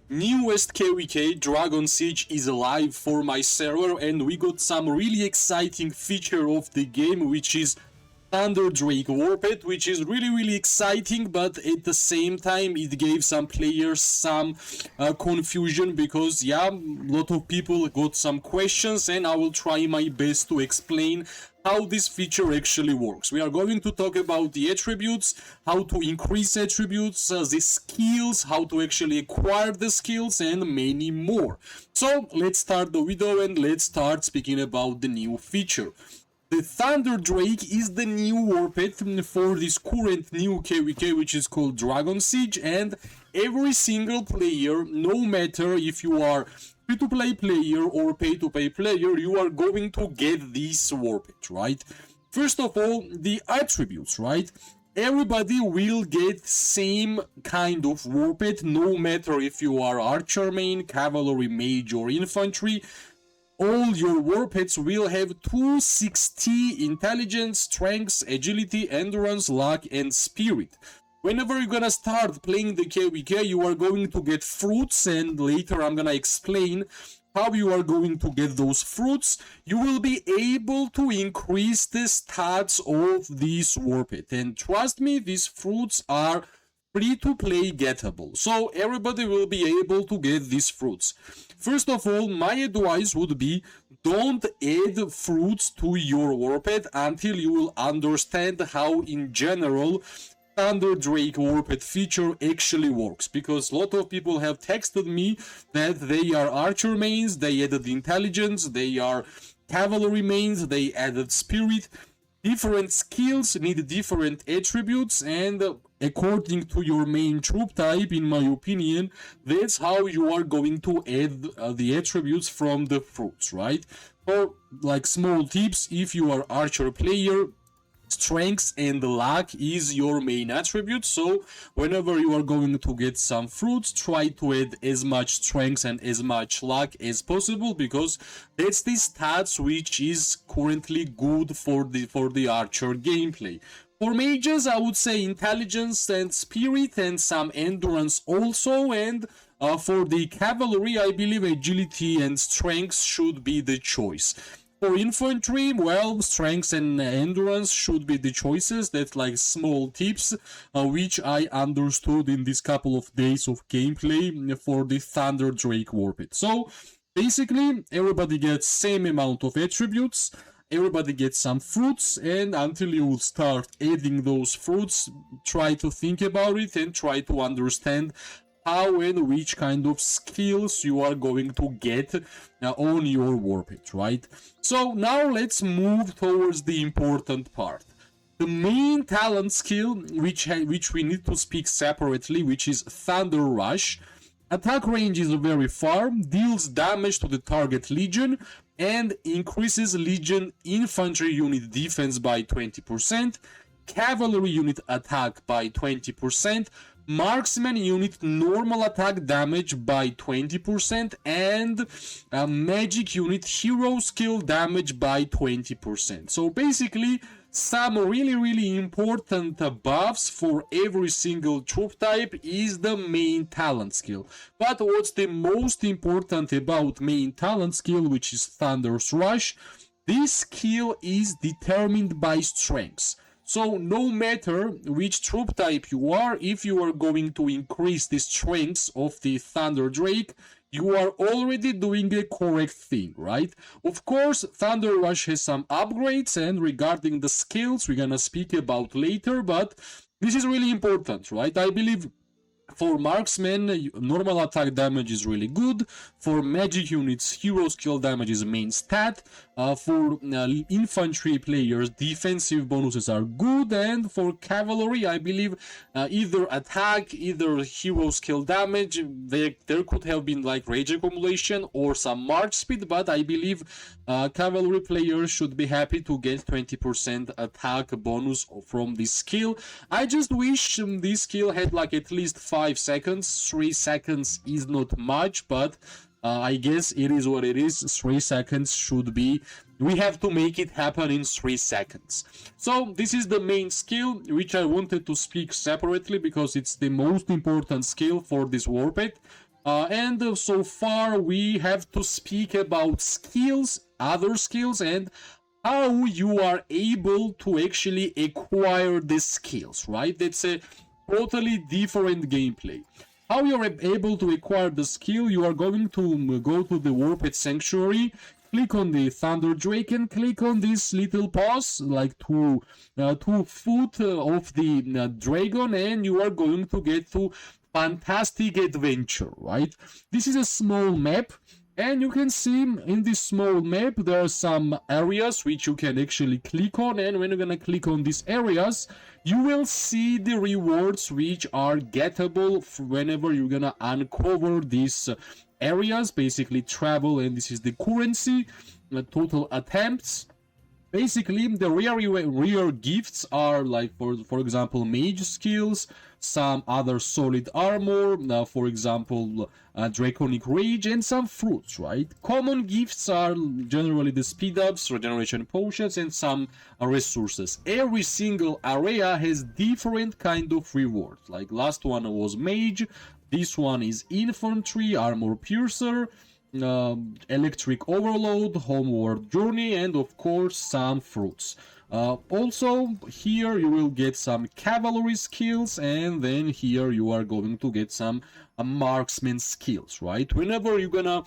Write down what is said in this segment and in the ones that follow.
Newest KVK Dragon Siege is live for my server, and we got some really exciting feature of the game, which is Thunderdrake Overview, which is really exciting, but at the same time it gave some players some confusion, because a lot of people got some questions, and I will try my best to explain how this feature actually works. We are going to talk about the attributes, how to increase attributes, the skills, how to actually acquire the skills, and many more. So let's start the video and let's start speaking about the new feature. The Thunderdrake is the new warped for this current new KVK, which is called Dragon Siege, and every single player, no matter if you are free-to-play player or pay-to-play player, you are going to get this warped, right? First of all, the attributes, right? Everybody will get same kind of warped, no matter if you are archer main, cavalry mage, or infantry. All your warpeds will have 260 intelligence, strength, agility, endurance, luck, and spirit. Whenever you're gonna start playing the KVK, you are going to get fruits, and later I'm gonna explain how you are going to get those fruits. You will be able to increase the stats of this warped, and trust me, these fruits are free to play gettable, so everybody will be able to get these fruits. First of all, my advice would be, don't add fruits to your warped until you will understand how in general Thunderdrake warped feature actually works, because a lot of people have texted me that they are archer mains, they added intelligence, they are cavalry mains, they added spirit. Different skills need different attributes, and according to your main troop type, in my opinion, that's how you are going to add the attributes from the fruits, right? Or like small tips, if you are archer player, strength and luck is your main attribute, so whenever you are going to get some fruits, try to add as much strength and as much luck as possible, because that's the stats which is currently good for the archer gameplay. For mages, I would say intelligence and spirit and some endurance also, and for the cavalry, I believe agility and strength should be the choice. For infantry, well, strength and endurance should be the choices. That's like small tips, which I understood in this couple of days of gameplay for the Thunderdrake warped. So, basically, everybody gets same amount of attributes, everybody gets some fruits, and until you will start adding those fruits, try to think about it and try to understand how and which kind of skills you are going to get on your warped, right? So now let's move towards the important part. The main talent skill, which we need to speak separately, which is Thunder Rush. Attack range is very far, deals damage to the target legion, and increases legion infantry unit defense by 20%, cavalry unit attack by 20%, marksman unit normal attack damage by 20%, and magic unit hero skill damage by 20%. So basically, some really important buffs for every single troop type is the main talent skill. But what's the most important about main talent skill, which is Thunder's Rush? This skill is determined by strengths. So no matter which troop type you are, if you are going to increase the strengths of the Thunderdrake, you are already doing a correct thing, right? Of course, Thunder Rush has some upgrades, and regarding the skills, we're gonna speak about later, but this is really important, right? I believe for marksmen, normal attack damage is really good. For magic units, hero skill damage is main stat. For infantry players, defensive bonuses are good. And for cavalry, I believe either attack, either hero skill damage. There could have been like rage accumulation or some march speed, but I believe cavalry players should be happy to get 20% attack bonus from this skill. I just wish this skill had like at least 5 seconds. 3 seconds is not much, but I guess it is what it is. 3 seconds should be. We have to make it happen in 3 seconds. So this is the main skill, which I wanted to speak separately because it's the most important skill for this warped. And so far we have to speak about skills, other skills, and how you are able to actually acquire the skills, right? That's a totally different gameplay. How you're able to acquire the skill, you are going to go to the Warped Sanctuary, click on the Thunderdrake and click on this little paws, like 2 foot of the dragon, and you are going to get to Fantastic Adventure, right? This is a small map, and you can see in this small map there are some areas which you can actually click on, and when you're gonna click on these areas, you will see the rewards which are gettable whenever you're gonna uncover these areas, basically travel, and this is the currency, total attempts. Basically, the rare gifts are like, for example, mage skills, some other solid armor, for example, draconic rage, and some fruits, right? Common gifts are generally the speed ups, regeneration potions, and some resources. Every single area has different kind of rewards. Like last one was mage, this one is infantry, armor piercer, electric overload, homeward journey, and of course some fruits. Also here you will get some cavalry skills, and then here you are going to get some marksman skills, right? Whenever you're gonna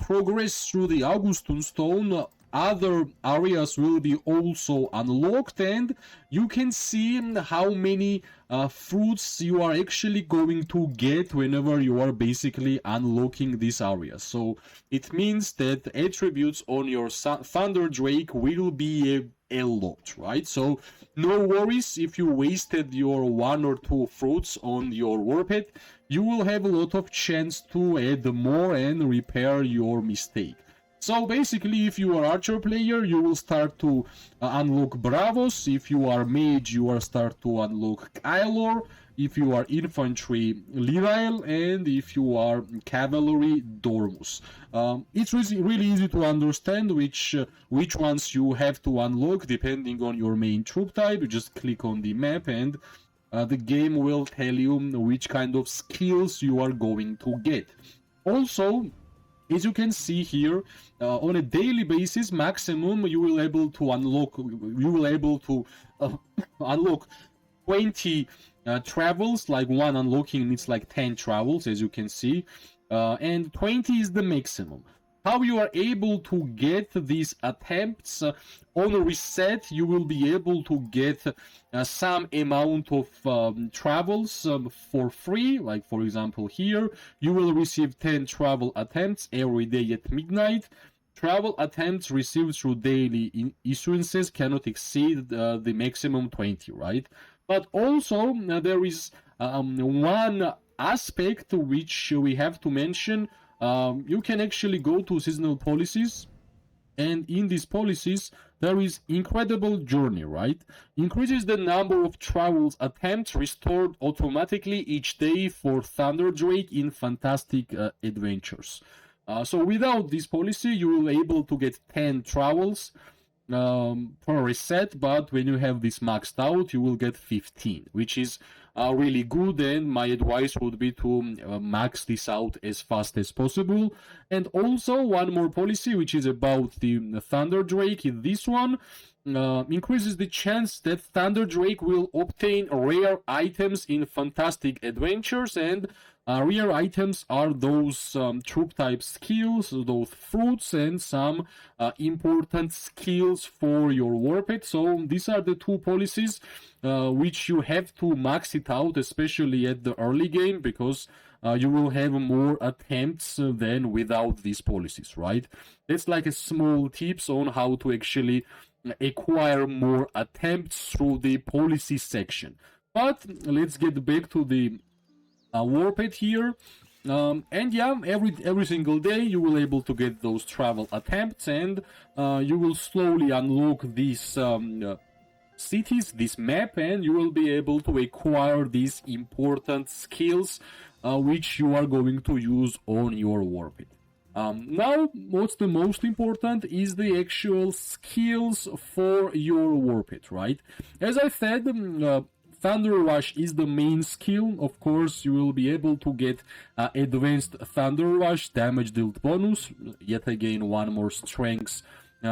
progress through the Augustus Stone, other areas will be also unlocked, and you can see how many fruits you are actually going to get whenever you are basically unlocking these areas. So it means that attributes on your Thunderdrake will be a lot, right? So no worries if you wasted your 1 or 2 fruits on your warped. You will have a lot of chance to add more and repair your mistake. So basically, if you are archer player, you will start to unlock bravos. If you are mage, you will start to unlock Kylor. If you are infantry, Lirael, and if you are cavalry, Dormus. It's really easy to understand which ones you have to unlock depending on your main troop type. You just click on the map, and the game will tell you which kind of skills you are going to get. Also, as you can see here, on a daily basis, maximum you will able to unlock. You will able to unlock 20 travels. Like one unlocking needs like 10 travels, as you can see, and 20 is the maximum. How you are able to get these attempts on a reset, you will be able to get some amount of travels for free. Like for example here, you will receive 10 travel attempts every day at midnight. Travel attempts received through daily issuances cannot exceed the maximum 20, right? But also there is one aspect which we have to mention. You can actually go to seasonal policies, and in these policies there is incredible journey, right? Increases the number of travels attempts restored automatically each day for Thunderdrake in fantastic adventures. So without this policy, you will be able to get 10 travels per reset, but when you have this maxed out, you will get 15, which is really good, and my advice would be to max this out as fast as possible. And also one more policy, which is about the Thunderdrake, is this one. Increases the chance that Thunderdrake will obtain rare items in fantastic adventures, and rare items are those troop type skills, those fruits, and some important skills for your warped. So these are the 2 policies which you have to max it out, especially at the early game, because you will have more attempts than without these policies, right? That's like a small tips on how to actually acquire more attempts through the policy section. But let's get back to the warped here. And yeah, every single day you will able to get those travel attempts, and you will slowly unlock these cities, this map, and you will be able to acquire these important skills which you are going to use on your warped. Now, what's the most important is the actual skills for your warped, right? As I said, Thunder Rush is the main skill. Of course, you will be able to get Advanced Thunder Rush, damage dealt bonus, yet again one more strength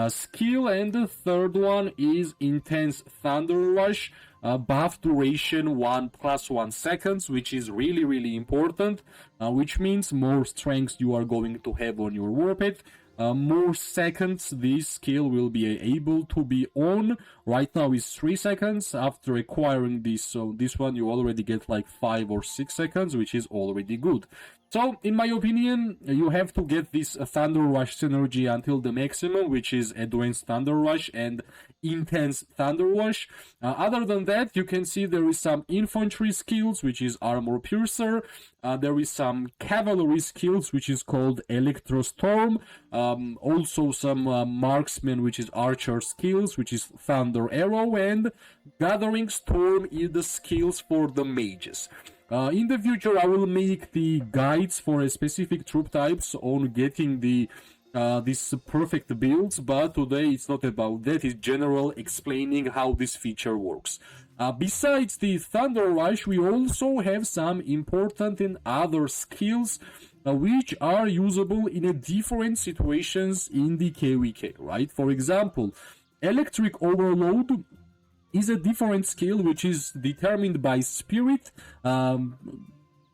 skill, and the third one is Intense Thunder Rush, buff duration 1+1 seconds, which is really important, which means more strength you are going to have on your Warped. More seconds this skill will be able to be on. Right now is 3 seconds. After acquiring this, so this one you already get like 5 or 6 seconds, which is already good. So, in my opinion, you have to get this Thunder Rush synergy until the maximum, which is Advanced Thunder Rush and Intense Thunder Rush. Other than that, you can see there is some infantry skills, which is Armor Piercer. There is some cavalry skills, which is called Electro Storm. Also some marksman, which is Archer skills, which is Thunder Arrow, and Gathering Storm is the skills for the mages. In the future, I will make the guides for a specific troop types on getting the these perfect builds, but today it's not about that. It's general explaining how this feature works. Besides the Thunder Rush, we also have some important and other skills which are usable in a different situations in the KvK, right? For example, Electric Overload is a different skill which is determined by spirit.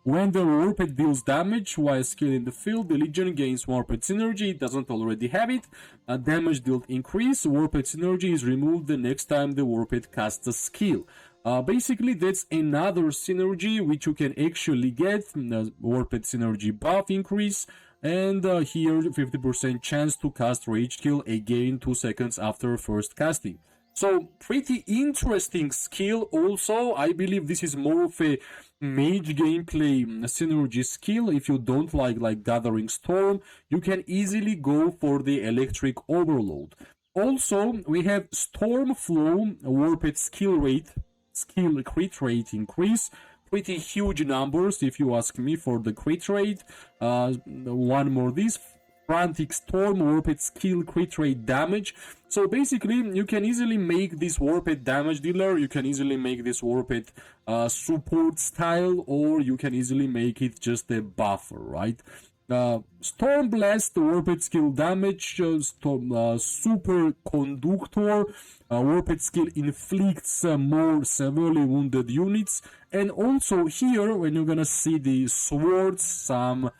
When the Warped deals damage while a skill in the field, the Legion gains Warped synergy. It doesn't already have it. Damage dealt increase. Warped synergy is removed the next time the Warped casts a skill. Basically, that's another synergy which you can actually get. Warped synergy buff increase. And here, 50% chance to cast Rage Kill again 2 seconds after first casting. So, pretty interesting skill also. I believe this is more of a mage gameplay synergy skill. If you don't like Gathering Storm, you can easily go for the Electric Overload. Also, we have Storm Flow, Warped skill crit rate increase. Pretty huge numbers if you ask me for the crit rate. One more this. Frantic Storm, Warped skill crit rate damage. So basically, you can easily make this Warped damage dealer, you can easily make this Warped support style, or you can easily make it just a buffer, right? Storm Blast, Warped skill damage, Super Conductor, Warped skill inflicts more severely wounded units, and also here, when you're gonna see the swords, some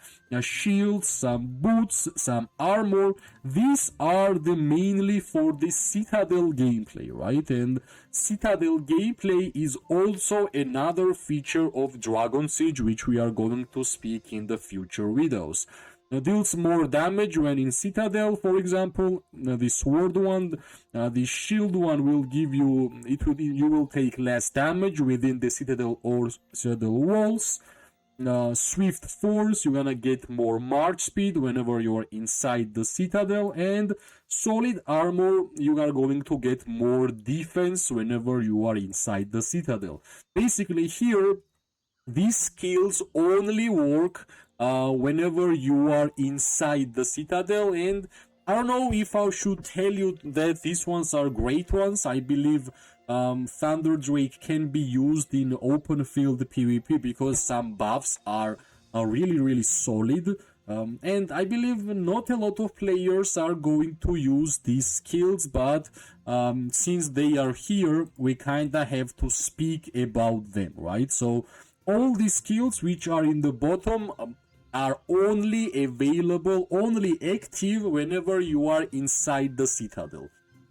shields, some boots, some armor, these are the mainly for the Citadel gameplay, right? And Citadel gameplay is also another feature of Dragon Siege, which we are going to speak in the future videos. Deals more damage when in Citadel, for example. The sword one, the shield one will give you, you will take less damage within the Citadel or Citadel walls. Swift Force, you're gonna get more march speed whenever you're inside the Citadel, and Solid Armor, you are going to get more defense whenever you are inside the Citadel. Basically here, these skills only work whenever you are inside the Citadel, and I don't know if I should tell you that these ones are great ones. I believe Thunderdrake can be used in open field PvP because some buffs are really solid, and I believe not a lot of players are going to use these skills, but since they are here, we kinda have to speak about them, right? So all these skills which are in the bottom are only available, only active whenever you are inside the Citadel.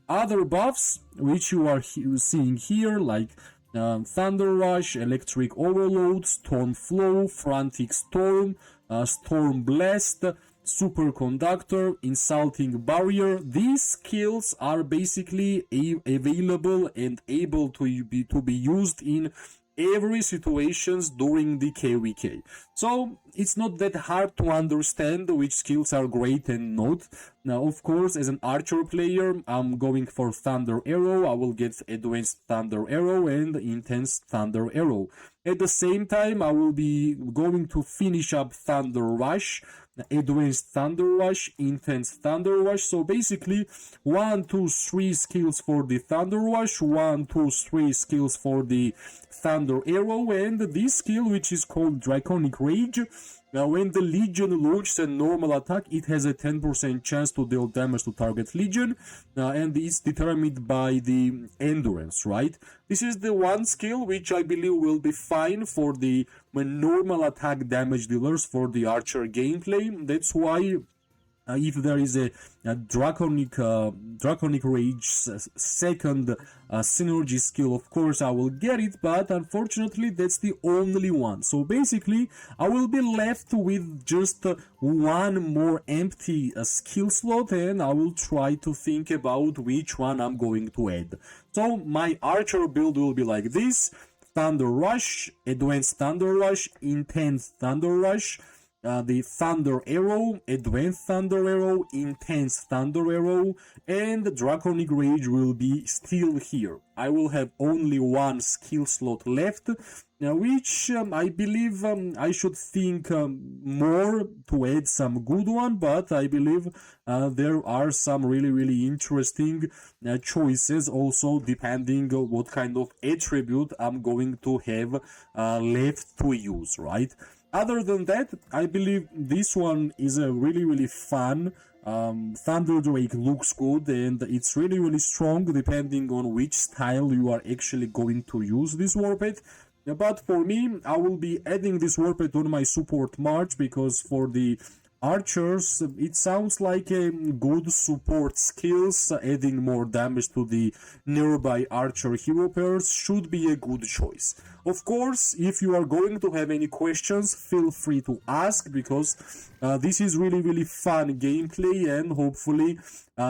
Other buffs, which you are seeing here, like Thunder Rush, Electric Overload, Storm Flow, Frantic Storm, Storm Blast, Superconductor, Insulting Barrier, these skills are basically available and able to be used in every situations during the KvK. So it's not that hard to understand which skills are great and not. Now, of course, as an archer player, I'm going for Thunder Arrow. I will get Advanced Thunder Arrow and Intense Thunder Arrow. At the same time, I will be going to finish up Thunder Rush, Advanced Thunder Rush, Intense Thunder Rush. So basically, 1, 2, 3 skills for the Thunder Rush, 1, 2, 3 skills for the Thunder Arrow, and this skill, which is called Draconic Rage. Now, when the Legion launches a normal attack, it has a 10% chance to deal damage to target Legion, and it's determined by the endurance, right? This is the one skill which I believe will be fine for the normal attack damage dealers for the Archer gameplay. That's why if there is a draconic rage second synergy skill, of course I will get it, but unfortunately that's the only one. So basically I will be left with just one more empty skill slot, and I will try to think about which one I'm going to add. So my Archer build will be like this: Thunder Rush, Advanced Thunder Rush, Intense Thunder Rush, the Thunder Arrow, Advanced Thunder Arrow, Intense Thunder Arrow, and Draconic Rage will be still here. I will have only one skill slot left, which I believe I should think more to add some good one, but I believe there are some really interesting choices also, depending on what kind of attribute I'm going to have left to use, right? Other than that, I believe this one is a really fun. Thunderdrake looks good, and it's really strong depending on which style you are actually going to use this Warped. But for me, I will be adding this Warped on my support march, because for the Archers, it sounds like a good support skills. Adding more damage to the nearby Archer hero pairs should be a good choice. Of course, if you are going to have any questions, feel free to ask, because this is really fun gameplay, and hopefully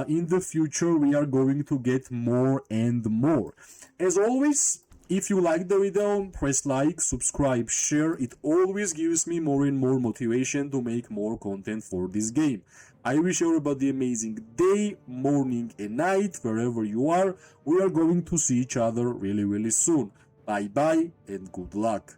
in the future we are going to get more and more. As always, if you like the video, press like, subscribe, share. It always gives me more and more motivation to make more content for this game. I wish everybody an amazing day, morning and night, wherever you are. We are going to see each other really soon. Bye bye and good luck.